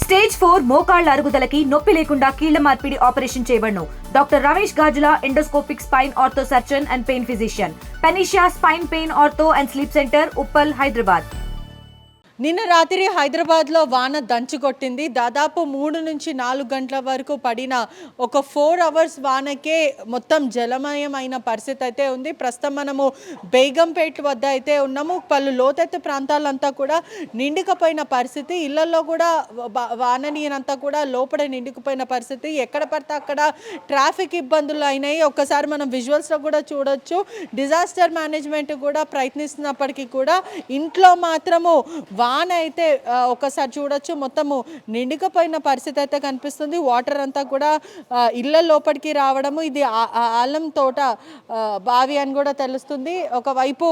Stage 4 మోకాళ్ల అరుగుదలకి నొప్పి లేకుండా కీళ్ల మార్పిడి ఆపరేషన్ చేయబడును. Doctor Ramesh Gajula, endoscopic spine ortho surgeon and pain physician, Panacea spine pain ortho and sleep centre, Uppal, Hyderabad. నిన్న రాత్రి హైదరాబాద్లో వాన దంచుకొట్టింది. దాదాపు 3 నుంచి 4 గంటల వరకు పడిన ఒక 4 అవర్స్ వానకే మొత్తం జలమయమైన పరిస్థితి అయితే ఉంది. ప్రస్తుతం మనము బేగంపేట వద్ద అయితే ఉన్నాము. పలు లోతెత్తు ప్రాంతాలంతా కూడా నిండుకుపోయిన పరిస్థితి. ఇళ్లలో కూడా వాన నీరంతా కూడా లోపల నిండుకుపోయిన పరిస్థితి. ఎక్కడ పడితే అక్కడ ట్రాఫిక్ ఇబ్బందులు అయినాయి. ఒక్కసారి మనం విజువల్స్లో కూడా చూడొచ్చు. డిజాస్టర్ మేనేజ్మెంట్ కూడా ప్రయత్నిస్తున్నప్పటికీ కూడా ఇంట్లో మాత్రము వాన అయితే ఒకసారి చూడొచ్చు, మొత్తము నిండుకుపోయిన పరిస్థితి అయితే కనిపిస్తుంది. వాటర్ అంతా కూడా ఇళ్ళ లోపలికి రావడము, ఇది ఆలం తోట బావి అని కూడా తెలుస్తుంది. ఒకవైపు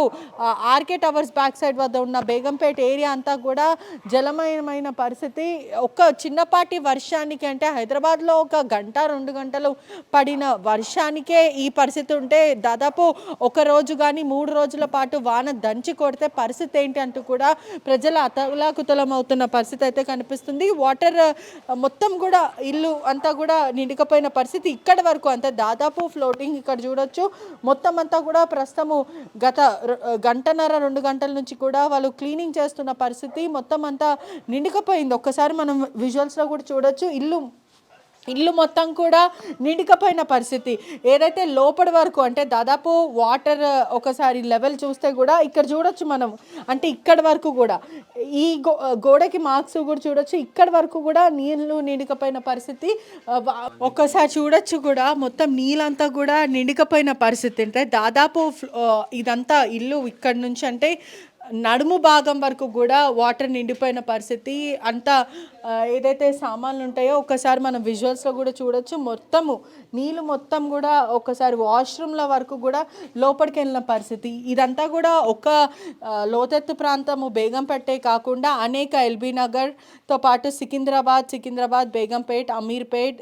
ఆర్కే టవర్స్ బ్యాక్ సైడ్ వద్ద ఉన్న బేగంపేట ఏరియా అంతా కూడా జలమయమైన పరిస్థితి. ఒక చిన్నపాటి వర్షానికి, అంటే హైదరాబాద్లో ఒక గంట 2 గంటలు పడిన వర్షానికే ఈ పరిస్థితి ఉంటే, దాదాపు ఒక రోజు కానీ 3 రోజుల పాటు వాన దంచి కొడితే పరిస్థితి ఏంటి అంటూ కూడా ప్రజల అతలాకుతలం అవుతున్న పరిస్థితి అయితే కనిపిస్తుంది. వాటర్ మొత్తం కూడా ఇల్లు అంతా కూడా నిండుకుపోయిన పరిస్థితి. ఇక్కడ వరకు అంతే దాదాపు ఫ్లోటింగ్ ఇక్కడ చూడొచ్చు. మొత్తం అంతా కూడా ప్రస్తుతము గత గంటన్నర 2 గంటల నుంచి కూడా వాళ్ళు క్లీనింగ్ చేస్తున్న పరిస్థితి. మొత్తం అంతా నిండుకుపోయింది. ఒక్కసారి మనం విజువల్స్లో కూడా చూడొచ్చు. ఇల్లు మొత్తం కూడా నిండుకుపోయిన పరిస్థితి. ఏదైతే లోపటి వరకు, అంటే దాదాపు వాటర్ ఒకసారి లెవెల్ చూస్తే కూడా ఇక్కడ చూడొచ్చు మనం, అంటే ఇక్కడ వరకు కూడా ఈ గోడకి మార్క్స్ కూడా చూడొచ్చు. ఇక్కడ వరకు కూడా నీళ్ళు నిండుకుపోయిన పరిస్థితి. ఒక్కసారి చూడొచ్చు కూడా మొత్తం నీళ్ళంతా కూడా నిండుకుపోయిన పరిస్థితి. అంటే దాదాపు ఇదంతా ఇల్లు ఇక్కడ నుంచి అంటే నడుము భాగం వరకు కూడా వాటర్ నిండిపోయిన పరిస్థితి. అంతా ఏదైతే సామాన్లు ఉంటాయో ఒకసారి మనం విజువల్స్లో కూడా చూడొచ్చు. మొత్తము నీళ్ళు మొత్తం కూడా ఒకసారి వాష్రూమ్ల వరకు కూడా లోపలికి వెళ్ళిన పరిస్థితి. ఇదంతా కూడా ఒక లోతెత్తు ప్రాంతము బేగంపేటే కాకుండా అనేక ఎల్బీ నగర్తో పాటు సికింద్రాబాద్, బేగంపేట్, అమీర్పేట్,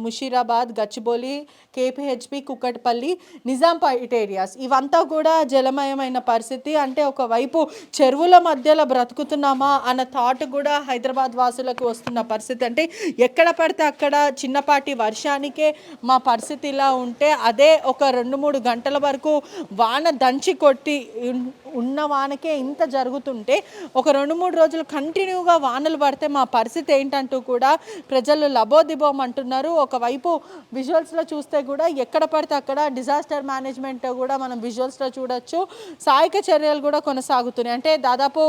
ముషీరాబాద్, గచ్చిబౌలి, కేపీహెచ్పి, కుక్కట్పల్లి, నిజాంపేట్ ఏరియాస్ ఇవంతా కూడా జలమయమైన పరిస్థితి. అంటే ఒకవైపు చెరువుల మధ్యలో బ్రతుకుతున్నామా అన్న థాట్ కూడా హైదరాబాద్ వాసులకు వస్తున్న పరిస్థితి. అంటే ఎక్కడ పడితే అక్కడ చిన్నపాటి వర్షానికే మా పరిస్థితి ఇలా ఉంటే, అదే ఒక 2-3 గంటల వరకు వాన దంచి కొట్టి ఉన్న వానకే ఇంత జరుగుతుంటే, ఒక 2-3 రోజులు కంటిన్యూగా వానలు పడితే మా పరిస్థితి ఏంటంటూ కూడా ప్రజలు లబోదిబోం అంటున్నారు. ఒకవైపు విజువల్స్లో చూస్తే కూడా ఎక్కడ పడితే అక్కడ డిజాస్టర్ మేనేజ్మెంట్ కూడా మనం విజువల్స్లో చూడొచ్చు. సహాయక చర్యలు కూడా కొనసాగుతున్నాయి. అంటే దాదాపు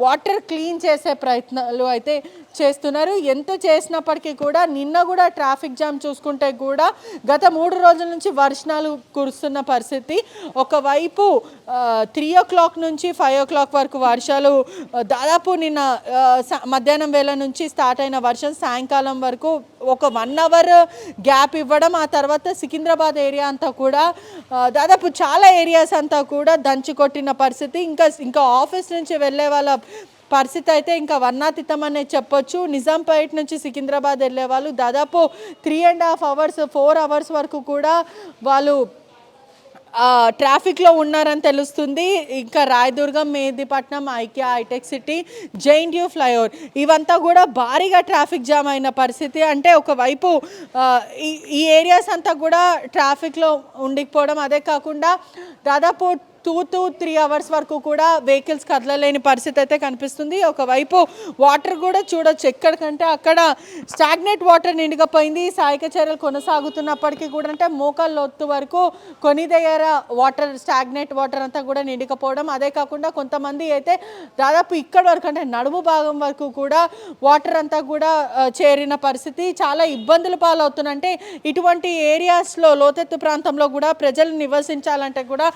వాటర్ క్లీన్ చేసే ప్రయత్నాలు అయితే చేస్తున్నారు. ఎంత చేసినప్పటికీ కూడా నిన్న కూడా ట్రాఫిక్ జామ్ చూసుకుంటే కూడా గత 3 రోజుల నుంచి వర్షాలు కురుస్తున్న పరిస్థితి. ఒకవైపు 3 o'clock నుంచి 5 o'clock వరకు వర్షాలు, దాదాపు నిన్న మధ్యాహ్నం వేళ నుంచి స్టార్ట్ అయిన వర్షం సాయంకాలం వరకు ఒక 1 hour గ్యాప్ ఇవ్వడం. ఆ తర్వాత సికింద్రాబాద్ ఏరియా అంతా కూడా దాదాపు చాలా ఏరియాస్ అంతా కూడా దంచి కొట్టిన పరిస్థితి. ఇంకా ఆఫీస్ నుంచి వెళ్ళే వాళ్ళ పరిస్థితి అయితే ఇంకా వర్ణాతీతమనే చెప్పొచ్చు. నిజాంపేట్ నుంచి సికింద్రాబాద్ వెళ్ళే వాళ్ళు దాదాపు 3.5 hours 4 hours వరకు కూడా వాళ్ళు ట్రాఫిక్లో ఉన్నారని తెలుస్తుంది. ఇంకా Rayadurgam, Mehdipatnam, IKEA, Hitec City, JNTU flyover ఇవంతా కూడా భారీగా ట్రాఫిక్ జామ్ అయిన పరిస్థితి. అంటే ఒకవైపు ఈ ఏరియాస్ అంతా కూడా ట్రాఫిక్లో ఉండిపోవడం, అదే కాకుండా దాదాపు 2 to 3 hours వరకు కూడా వెహికల్స్ కదలలేని పరిస్థితి అయితే కనిపిస్తుంది. ఒకవైపు వాటర్ కూడా చూడొచ్చు, ఎక్కడికంటే అక్కడ స్టాగ్నేట్ వాటర్ నిండుకుపోయింది. సహాయక చర్యలు కొనసాగుతున్నప్పటికీ కూడా అంటే మోకాళ్ళ లోతు వరకు కొన్ని దగ్గర వాటర్, స్టాగ్నేట్ వాటర్ అంతా కూడా నిండుకుపోవడం, అదే కాకుండా కొంతమంది అయితే దాదాపు ఇక్కడ వరకు అంటే నడుము భాగం వరకు కూడా వాటర్ అంతా కూడా చేరిన పరిస్థితి. చాలా ఇబ్బందులు పాలవుతున్నాయి. అంటే ఇటువంటి ఏరియాస్లో లోతెత్తు ప్రాంతంలో కూడా ప్రజలు నివసించాలంటే కూడా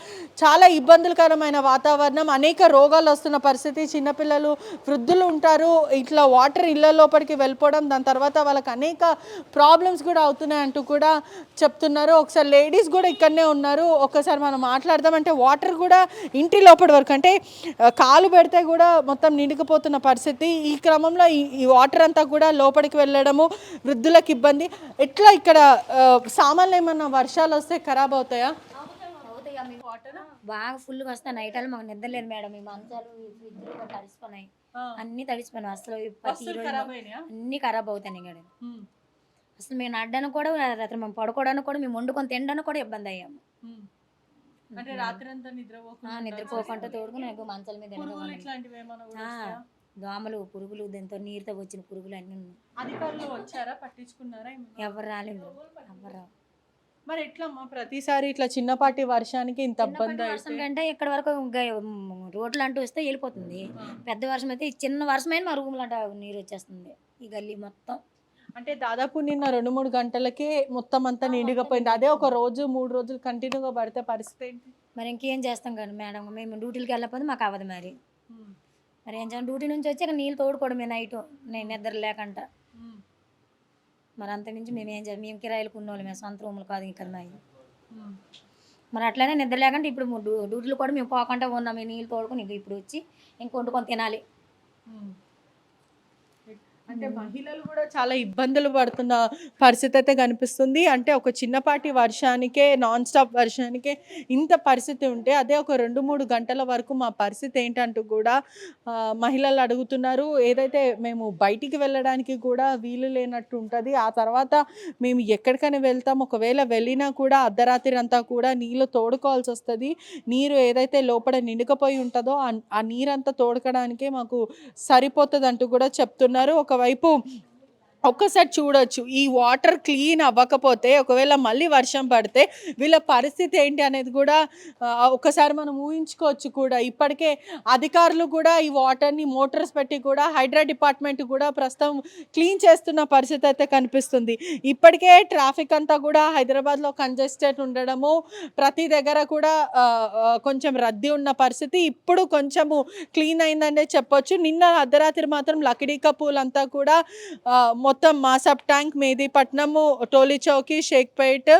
చాలా ఇబ్బందులకరమైన వాతావరణం, అనేక రోగాలు వస్తున్న పరిస్థితి. చిన్నపిల్లలు, వృద్ధులు ఉంటారు. ఇట్లా వాటర్ ఇళ్ళ లోపలికి వెళ్ళిపోవడం, దాని తర్వాత వాళ్ళకి అనేక ప్రాబ్లమ్స్ కూడా అవుతున్నాయి అంటూ కూడా చెప్తున్నారు. ఒకసారి లేడీస్ కూడా ఇక్కడనే ఉన్నారు, ఒకసారి మనం మాట్లాడదాం. అంటే వాటర్ కూడా ఇంటి లోపలి వరకు, అంటే కాలు పెడితే కూడా మొత్తం నిండుకుపోతున్న పరిస్థితి. ఈ క్రమంలో ఈ వాటర్ అంతా కూడా లోపలికి వెళ్ళడము, వృద్ధులకు ఇబ్బంది. ఎట్లా ఇక్కడ సామాన్లు ఏమన్నా వర్షాలు వస్తే ఖరాబ్ అవుతాయా? బాగా ఫుల్గా వస్తాయి. నైట్ మాకు నిద్ర లేదు మేడం. ఈ మంచాలు, ఈ ఫ్రిడ్జ్లు తడిసిపోయినాయి. అన్ని తడిసిపోయినాయి అసలు. ప్రతి వస్తువులు రోజు ఖరాబ్ అయినాయా? అన్ని ఖరాబ్ అవుతాయి ఇక్కడ. ఉమ్, అసలు మేము నడ్డానికి కూడా రాత్రి మేము పడుకోవడానికి కూడా మేము వండుకొని తినడానికి కూడా ఇబ్బంది అయ్యాము. ఉమ్. అంటే రాత్రి అంతా నిద్రపోకుండా నిద్రపోకుండా తోడుకుని నాకు మంచాల మీద పురుగులు తినడం. ఇట్లాంటివి ఏమైనా కూడా ఆ, వస్తాయా? దోమలు పురుగులు దీంతో నీరుతో వచ్చిన పురుగులు అన్నీ ఉన్నాయి. అధికారులు వచ్చారా, పట్టించుకున్నారా ఏమన్నా? ఎవరు రాలేదు, ఎవరు రావు. మరి ఎట్లమ్మా ప్రతిసారి ఇట్లా చిన్నపాటి వర్షానికి ఇంత ఇబ్బంది చిన్నపాటి వర్షం అయితే? కంటే ఇక్కడ వరకు రోడ్లు అంటూ వస్తే వెళ్ళిపోతుంది. పెద్ద వర్షం అయితే ఈ చిన్న వర్షమైన మా రూములు అంట నీరు వచ్చేస్తుంది ఈ గల్లీ మొత్తం. అంటే దాదాపు నిన్న 2-3 గంటలకే మొత్తం అంతా నిండుగా పోయింది. అదే ఒక రోజు 3 రోజులు కంటిన్యూగా పడితే పరిస్థితి ఏంటి? మరి ఇంకేం చేస్తాం కానీ మేడం, మేము డ్యూటీకి వెళ్ళకపోతే మాకు అవ్వదు మరి. ఉమ్, మరి ఏం చేయాలి, డ్యూటీ నుంచి వచ్చి ఇక్కడ నీళ్ళు తోడుకోవడమే నైట్, నేను నిద్ర లేకుండా. ఉమ్, మరి అంతకుమించి మేము ఏం చేయాలి, మేము కిరాయిలకు ఉన్నోళ్ళు, మేము సొంత రూములు కాదు ఇక్కడ మాది. ఉమ్. మరి అట్లనే నిద్ర లేకుండా ఇప్పుడు డ్యూటీలు కూడా మేము పోకుండా ఉన్నాం. మేము నీళ్ళు తోడుకొని ఇంక ఇప్పుడు వచ్చి ఇంక వండుకొని తినాలి. ఉమ్. అంటే మహిళలు కూడా చాలా ఇబ్బందులు పడుతున్న పరిస్థితి అయితే కనిపిస్తుంది. అంటే ఒక చిన్నపాటి వర్షానికే, నాన్ స్టాప్ వర్షానికే ఇంత పరిస్థితి ఉంటే అదే ఒక 2-3 గంటల వరకు మా పరిస్థితి ఏంటంటూ కూడా మహిళలు అడుగుతున్నారు. ఏదైతే మేము బయటికి వెళ్ళడానికి కూడా వీలు లేనట్టు ఉంటుంది. ఆ తర్వాత మేము ఎక్కడికైనా వెళ్తాం, ఒకవేళ వెళ్ళినా కూడా అర్ధరాత్రి అంతా కూడా నీళ్ళు తోడుకోవాల్సి వస్తుంది. నీరు ఏదైతే లోపల నిండుకపోయి ఉంటుందో ఆ నీరంతా తోడుకోవడానికే మాకు సరిపోతుంది అంటూ కూడా చెప్తున్నారు. ఒకవైపు ఒక్కసారి చూడొచ్చు, ఈ వాటర్ క్లీన్ అవ్వకపోతే ఒకవేళ మళ్ళీ వర్షం పడితే వీళ్ళ పరిస్థితి ఏంటి అనేది కూడా ఒకసారి మనం ఊహించుకోవచ్చు కూడా. ఇప్పటికే అధికారులు కూడా ఈ వాటర్ని మోటార్స్ పెట్టి కూడా హైడ్రా డిపార్ట్మెంట్ కూడా ప్రస్తుతం క్లీన్ చేస్తున్న పరిస్థితి అయితే కనిపిస్తుంది. ఇప్పటికే ట్రాఫిక్ అంతా కూడా హైదరాబాద్లో కంజెస్టెడ్ ఉండడము, ప్రతి దగ్గర కూడా కొంచెం రద్దీ ఉన్న పరిస్థితి ఇప్పుడు కొంచెము క్లీన్ అయిందనే చెప్పొచ్చు. నిన్న అర్ధరాత్రి మాత్రం లకిడీ కపూల్ అంతా కూడా మొత్తం మాసబ్ ట్యాంక్, మెహదీపట్నము, టోలీ చౌకీ, షేక్పేట్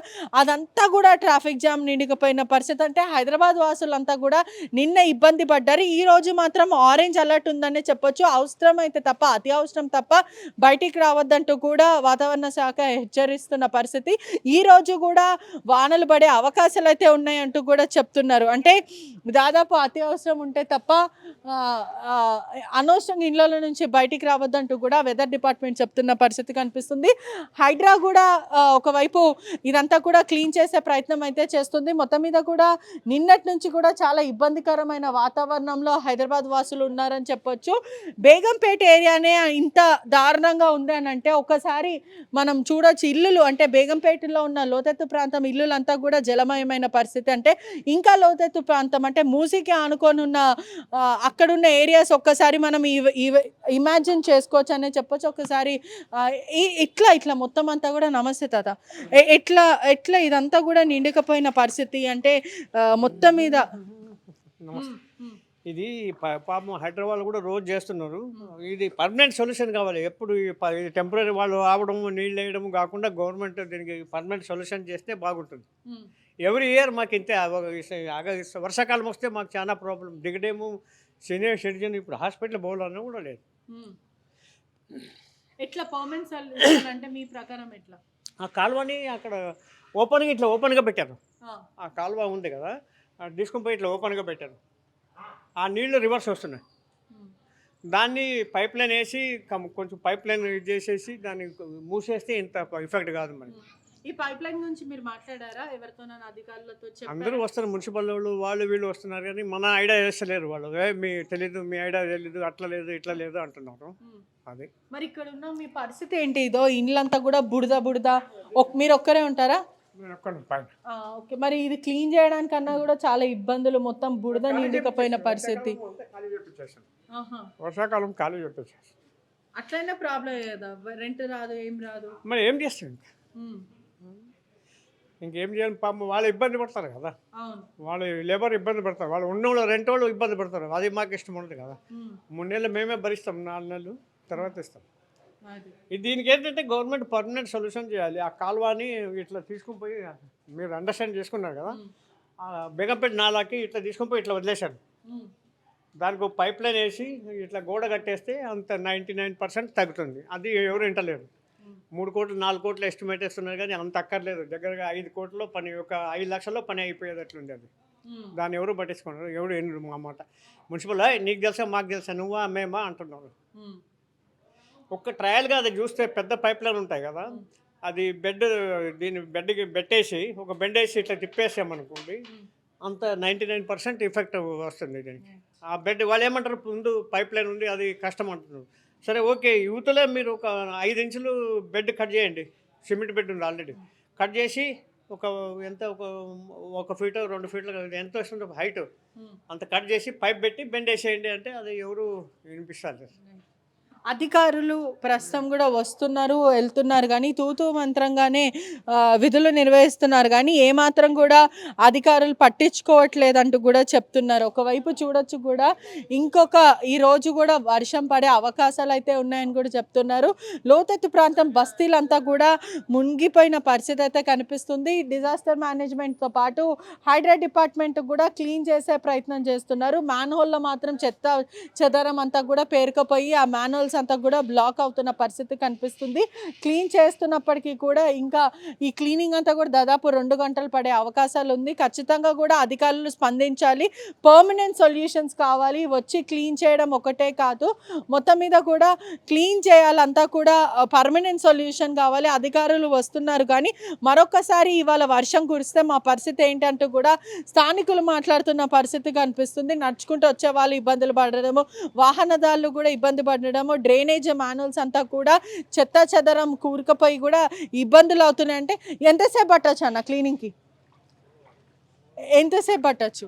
అదంతా కూడా ట్రాఫిక్ జామ్ నిండిపోయిన పరిస్థితి. అంటే హైదరాబాద్ వాసులంతా కూడా నిన్న ఇబ్బంది పడ్డారు. ఈ రోజు మాత్రం ఆరెంజ్ అలర్ట్ ఉందనే చెప్పొచ్చు. అవసరం అయితే తప్ప, అతి అవసరం తప్ప బయటికి రావద్దంటూ కూడా వాతావరణ శాఖ హెచ్చరిస్తున్న పరిస్థితి. ఈ రోజు కూడా వానలు పడే అవకాశాలు అయితే ఉన్నాయంటూ కూడా చెప్తున్నారు. అంటే దాదాపు అతి అవసరం ఉంటే తప్ప అనవసరంగా ఇళ్ళ నుంచి బయటికి రావద్దంటూ కూడా వెదర్ డిపార్ట్మెంట్ చెప్తున్న పరిస్థితి కనిపిస్తుంది. హైడ్రా కూడా ఒకవైపు ఇదంతా కూడా క్లీన్ చేసే ప్రయత్నం అయితే చేస్తుంది. మొత్తం మీద కూడా నిన్నటి నుంచి కూడా చాలా ఇబ్బందికరమైన వాతావరణంలో హైదరాబాద్ వాసులు ఉన్నారని చెప్పొచ్చు. బేగంపేట ఏరియానే ఇంత దారుణంగా ఉంది అని అంటే ఒకసారి మనం చూడొచ్చు. ఇల్లులు అంటే బేగంపేటలో ఉన్న లోతెత్తు ప్రాంతం ఇల్లులంతా కూడా జలమయమైన పరిస్థితి. అంటే ఇంకా లోతెత్తు ప్రాంతం అంటే మూసీకి ఆనుకొని ఉన్న అక్కడున్న ఏరియాస్ ఒక్కసారి మనం ఇమాజిన్ చేసుకోవచ్చు అనే చెప్పొచ్చు. ఒకసారి ఇట్లా మొత్తం అంతా కూడా నమస్తే తాత ఎట్లా ఇదంతా కూడా నిండుకపోయిన పరిస్థితి. అంటే మొత్తం మీద ఇది పాపం హైదరాబాద్ కూడా రోజు చేస్తున్నారు. ఇది పర్మనెంట్ సొల్యూషన్ కావాలి. ఎప్పుడు ఇది టెంపరీ వాళ్ళు రావడం నీళ్ళు వేయడం కాకుండా గవర్నమెంట్ దీనికి పర్మనెంట్ సొల్యూషన్ చేస్తే బాగుంటుంది. ఎవ్రీ ఇయర్ మాకు ఇంతే వర్షాకాలం వస్తే మాకు చాలా ప్రాబ్లం. దిగడేమో సీనియర్ సిటిజన్ ఇప్పుడు హాస్పిటల్ పోవాలన్నా కూడా లేదు. ఎట్లా పర్మనెంట్ సొల్యూషన్ అంటే మీ ప్రకారం ఎట్లా? ఆ కాలువని అక్కడ ఓపెన్గా పెట్టారు. ఆ కాలువ ఉంది కదా, తీసుకుని పోయి ఇట్లా ఓపెన్గా పెట్టారు. ఆ నీళ్లు రివర్స్ వస్తున్నాయి. దాన్ని పైప్ లైన్ వేసి కొంచెం పైప్ లైన్ చేసేసి దాన్ని మూసేస్తే ఇంత ఎఫెక్ట్ కాదు మరి. ఈ పైప్ లైన్ గురించి మీరు మాట్లాడారా ఎవరితో, అధికారులతో? అందరూ వస్తారు, మున్సిపల్ వాళ్ళు వీళ్ళు వస్తున్నారు, కానీ మన ఐడియా చేస్తలేరు వాళ్ళు. మీ తెలీదు, మీ ఐడియా తెలీదు, అట్లా లేదు ఇట్లా లేదు అంటున్నారు. అది మరి ఇక్కడ ఉన్న మీ పరిస్థితి ఏంటి? ఇదో ఇండ్లంతా కూడా బుడద మీరు ఒక్కరే ఉంటారా? ఓకే, మరి ఇది క్లీన్ చేయడానికన్నా కూడా చాలా ఇబ్బందులు, మొత్తం బుడద నిండుకపోయిన పరిస్థితి. వర్షాకాలం ఖాళీ చెప్పేసి అట్లయినా ప్రాబ్లం కదా, రెంట్ రాదు, ఏం రాదు, మరి ఏం చేస్తాం? ఇంకేం చేయాలి? పాపం వాళ్ళు ఇబ్బంది పడతారు కదా, వాళ్ళు లేబర్ ఇబ్బంది పడతారు, వాళ్ళు ఉన్నోళ్ళు రెంట్ వాళ్ళు ఇబ్బంది పడతారు. అది మాకు ఇష్టం ఉండదు కదా. 3 నెలలు మేమే భరిస్తాం, 4 నెలలు తర్వాత ఇస్తాం. దీనికి ఏంటంటే గవర్నమెంట్ పర్మనెంట్ సొల్యూషన్ చేయాలి. ఆ కాలువని ఇట్లా తీసుకుని పోయి, మీరు అండర్స్టాండ్ చేసుకున్నారు కదా, బేగంపేట నాలాకి ఇట్లా తీసుకుని పోయి ఇట్లా వదిలేశారు. దానికి ఒక పైప్ లైన్ వేసి ఇట్లా గోడ కట్టేస్తే అంత 99% తగ్గుతుంది. అది ఎవరు వింటలేరు. 3 కోట్లు 4 కోట్లు ఎస్టిమేట్ వేస్తున్నారు, కానీ అంత అక్కర్లేదు. దగ్గరగా 5 కోట్లలో పని, ఒక 5 లక్షల్లో పని అయిపోయేది అట్లుంది. అది దాన్ని ఎవరు పట్టించుకున్నారు, ఎవరు ఏంటి మా మాట. మున్సిపల్ నీకు తెలుసా మాకు తెలుసా నువ్వా మేమా అంటున్నారు. ఒక్క ట్రయల్గా అది చూస్తే పెద్ద పైప్ లైన్ ఉంటాయి కదా, అది బెడ్కి పెట్టేసి ఒక బెడ్ వేసి ఇట్లా తిప్పేసామనుకోండి, అంత 99% ఎఫెక్ట్ వస్తుంది దీనికి. ఆ బెడ్ వాళ్ళు ఏమంటారు, ముందు పైప్ లైన్ ఉంది అది కష్టం అంటున్నారు. సరే ఓకే, యువతలే మీరు ఒక 5 ఇంచులు బెడ్ కట్ చేయండి, సిమెంట్ బెడ్ ఉంది ఆల్రెడీ, కట్ చేసి ఒక ఫీట్ 2 ఫీట్లు ఎంత వస్తుంది హైట్, అంత కట్ చేసి పైప్ పెట్టి బెండ్ వేసేయండి అంటే అది ఎవరు వినిపిస్తారు. అధికారులు ప్రస్తుతం కూడా వస్తున్నారు వెళ్తున్నారు కానీ తూతూ మంత్రంగానే విధులు నిర్వహిస్తున్నారు కానీ ఏమాత్రం కూడా అధికారులు పట్టించుకోవట్లేదంటూ కూడా చెప్తున్నారు. ఒకవైపు చూడొచ్చు కూడా ఈ రోజు కూడా వర్షం పడే అవకాశాలు అయితే ఉన్నాయని కూడా చెప్తున్నారు. లోతెత్తు ప్రాంతం బస్తీలంతా కూడా మునిగిపోయిన పరిస్థితి అయితే కనిపిస్తుంది. డిజాస్టర్ మేనేజ్మెంట్తో పాటు హైడ్రా డిపార్ట్మెంట్ కూడా క్లీన్ చేసే ప్రయత్నం చేస్తున్నారు. మ్యాన్ హోల్లో మాత్రం చెత్త చెదరం అంతా కూడా పేరుకుపోయి ఆ మ్యాన్ హోల్స్ అంతా కూడా బ్లాక్ అవుతున్న పరిస్థితి కనిపిస్తుంది. క్లీన్ చేస్తున్నప్పటికీ కూడా ఇంకా ఈ క్లీనింగ్ అంతా కూడా దాదాపు 2 గంటలు పడే అవకాశాలు ఉంది. ఖచ్చితంగా కూడా అధికారులు స్పందించాలి, పర్మనెంట్ సొల్యూషన్స్ కావాలి. వచ్చి క్లీన్ చేయడం ఒకటే కాదు, మొత్తం మీద కూడా క్లీన్ చేయాలంతా కూడా పర్మనెంట్ సొల్యూషన్ కావాలి. అధికారులు వస్తున్నారు కానీ మరొకసారి ఇవాళ వర్షం కురిస్తే మా పరిస్థితి ఏంటంటూ కూడా స్థానికులు మాట్లాడుతున్న పరిస్థితి కనిపిస్తుంది. నడుచుకుంటూ వచ్చే వాళ్ళు ఇబ్బందులు పడడము, వాహనదారులు కూడా ఇబ్బంది పడడము, డ్రైనేజ్ మాన్యువల్స్ అంతా కూడా చెత్త చెదరం కూరుకుపోయి కూడా ఇబ్బందులు అవుతున్నాయి. అంటే ఎంతసేపు పట్టచ్చు అన్న క్లీనింగ్కి? ఎంతసేపు పట్టచ్చు?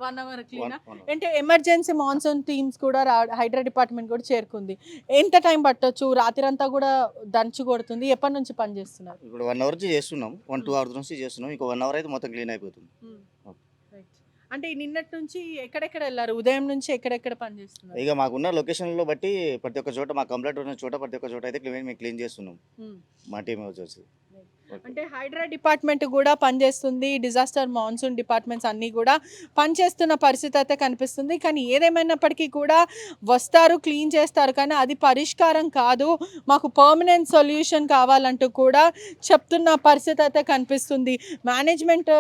1 అవర్ క్లీన్ అంటే ఎమర్జెన్సీ మాన్సూన్ టీమ్స్ కూడా హైడ్రా డిపార్ట్మెంట్ కూడా చేరుకుంది. ఎంత టైం పట్టొచ్చు? రాత్రి అంతా కూడా దంచు కొడుతుంది. ఎప్పటి నుంచి పని చేస్తున్నారు? ఇప్పుడు 1 అవర్ చేస్తున్నాం, 1-2 అవర్స్ నుంచి చేస్తున్నాం. ఇంకో 1 అవర్ అయితే మొత్తం క్లీన్ అయిపోతుంది. అంటే నిన్నటి నుంచి ఎక్కడెక్కడ వెళ్ళారు? ఉదయం నుంచి ఎక్కడెక్కడ పని చేస్తున్నారు? ఇక మాకున్న లొకేషన్లో బట్టి ప్రతి ఒక్క చోట, మా కంప్లైంట్ ఉన్న చోట ప్రతి ఒక్క చోట అయితే మేము క్లీన్ చేస్తున్నాం మా టీం వచ్చేసి. అంటే హైడ్రా డిపార్ట్మెంట్ కూడా పనిచేస్తుంది, డిజాస్టర్ మాన్సూన్ డిపార్ట్మెంట్స్ అన్నీ కూడా పనిచేస్తున్న పరిస్థితి అయితే కనిపిస్తుంది. కానీ ఏదేమైనప్పటికీ కూడా వస్తారు, క్లీన్ చేస్తారు, కానీ అది పరిష్కారం కాదు, మాకు పర్మనెంట్ సొల్యూషన్ కావాలంటూ కూడా చెప్తున్న పరిస్థితి అయితే కనిపిస్తుంది. మేనేజ్మెంట్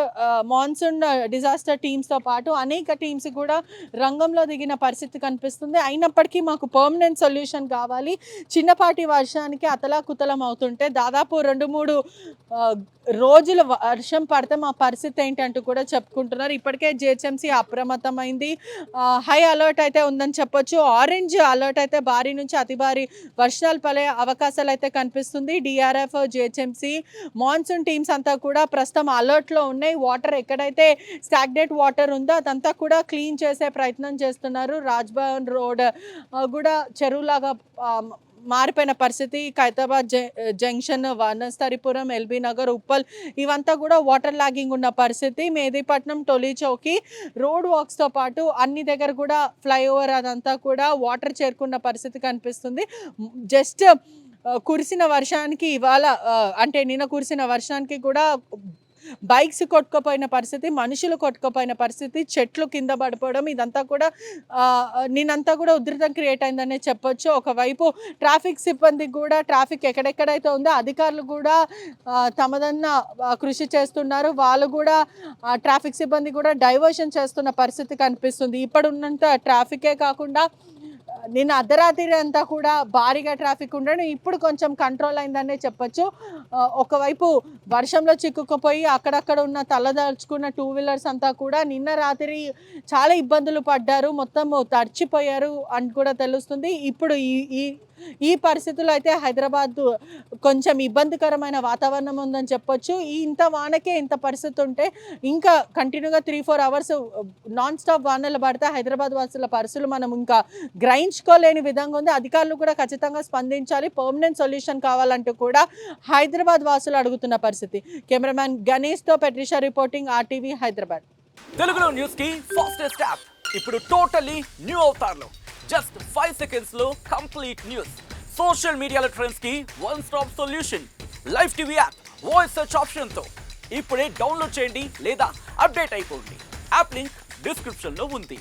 మాన్సూన్ డిజాస్టర్ టీమ్స్తో పాటు అనేక టీమ్స్ కూడా రంగంలో దిగిన పరిస్థితి కనిపిస్తుంది. అయినప్పటికీ మాకు పర్మనెంట్ సొల్యూషన్ కావాలి. చిన్నపాటి వర్షానికి అతలాకుతలం అవుతుంటే దాదాపు 2-3 రోజులు వర్షం పడితే మా పరిస్థితి ఏంటంటూ కూడా చెప్పుకుంటున్నారు. ఇప్పటికే జిహెచ్ఎంసీ అప్రమత్తమైంది, హై అలర్ట్ అయితే ఉందని చెప్పొచ్చు. ఆరెంజ్ అలర్ట్ అయితే భారీ నుంచి అతి భారీ వర్షాలు పడే అవకాశాలు అయితే కనిపిస్తుంది. డిఆర్ఎఫ్, జిహెచ్ఎంసీ, మాన్సూన్ టీమ్స్ అంతా కూడా ప్రస్తుతం అలర్ట్లో ఉన్నాయి. వాటర్ ఎక్కడైతే స్టాగ్నేట్ వాటర్ ఉందో అదంతా కూడా క్లీన్ చేసే ప్రయత్నం చేస్తున్నారు. రాజ్భవన్ రోడ్ కూడా చెరువులాగా మారిపోయిన పరిస్థితి. ఖైరతాబాద్ జంక్షన్, వనస్థలిపురం, ఎల్బీ నగర్, ఉప్పల్ ఇవంతా కూడా వాటర్ లాగింగ్ ఉన్న పరిస్థితి. మెహదీపట్నం, టోలీ చౌకీ రోడ్ వాక్స్తో పాటు అన్ని దగ్గర కూడా ఫ్లైఓవర్ అదంతా కూడా వాటర్ చేరుకున్న పరిస్థితి కనిపిస్తుంది. జస్ట్ కురిసిన వర్షానికి ఇవాళ అంటే నిన్న కురిసిన వర్షానికి కూడా బైక్స్ కొట్టుకుపోయిన పరిస్థితి, మనుషులు కొట్టుకుపోయిన పరిస్థితి, చెట్లు కింద పడిపోవడం, ఇదంతా కూడా నిన్నంతా కూడా ఉధృతం క్రియేట్ అయిందనే చెప్పొచ్చు. ఒకవైపు ట్రాఫిక్ సిబ్బంది కూడా ట్రాఫిక్ ఎక్కడెక్కడైతే ఉందో అధికారులు కూడా తమదన్న కృషి చేస్తున్నారు. వాళ్ళు కూడా ట్రాఫిక్ సిబ్బంది కూడా డైవర్షన్ చేస్తున్న పరిస్థితి కనిపిస్తుంది. ఇప్పుడున్నంత ట్రాఫికే కాకుండా నిన్న అర్ధరాత్రి అంతా కూడా భారీగా ట్రాఫిక్ ఉండడం ఇప్పుడు కొంచెం కంట్రోల్ అయిందనే చెప్పొచ్చు. ఒకవైపు వర్షంలో చిక్కుకుపోయి అక్కడక్కడ ఉన్న తలదాల్చుకున్న 2 వీలర్స్ అంతా కూడా నిన్న రాత్రి చాలా ఇబ్బందులు పడ్డారు, మొత్తం తడిచిపోయారు అని కూడా తెలుస్తుంది. ఇప్పుడు ఈ పరిస్థితుల్లో అయితే హైదరాబాద్ కొంచెం ఇబ్బందికరమైన వాతావరణం ఉందని చెప్పొచ్చు. ఇంత వానకే ఇంత పరిస్థితి ఉంటే ఇంకా కంటిన్యూగా 3-4 అవర్స్ నాన్ స్టాప్ వానలు పడితే హైదరాబాద్ వాసుల పరిస్థితులు మనం ఇంకా గ్రహించుకోలేని విధంగా ఉంది. అధికారులు కూడా ఖచ్చితంగా స్పందించాలి, పర్మనెంట్ సొల్యూషన్ కావాలంటూ కూడా హైదరాబాద్ వాసులు అడుగుతున్న పరిస్థితి. Cameraman గణేష్తో పెట్రిషా reporting, RTV Hyderabad. తెలుగులో న్యూస్ కి ఫాస్టెస్ట్ యాప్ ఇప్పుడు టోటల్లీ న్యూ అవతార్లో జస్ట్ 5 seconds లో కంప్లీట్ న్యూస్, సోషల్ మీడియాలో ట్రెండ్స్ కి one stop solution, live TV app, voice search option తో ఇప్పుడే డౌన్లోడ్ చేయండి లేదా అప్డేట్ అయిపోండి. యాప్ లింక్ డిస్క్రిప్షన్ లో ఉంది.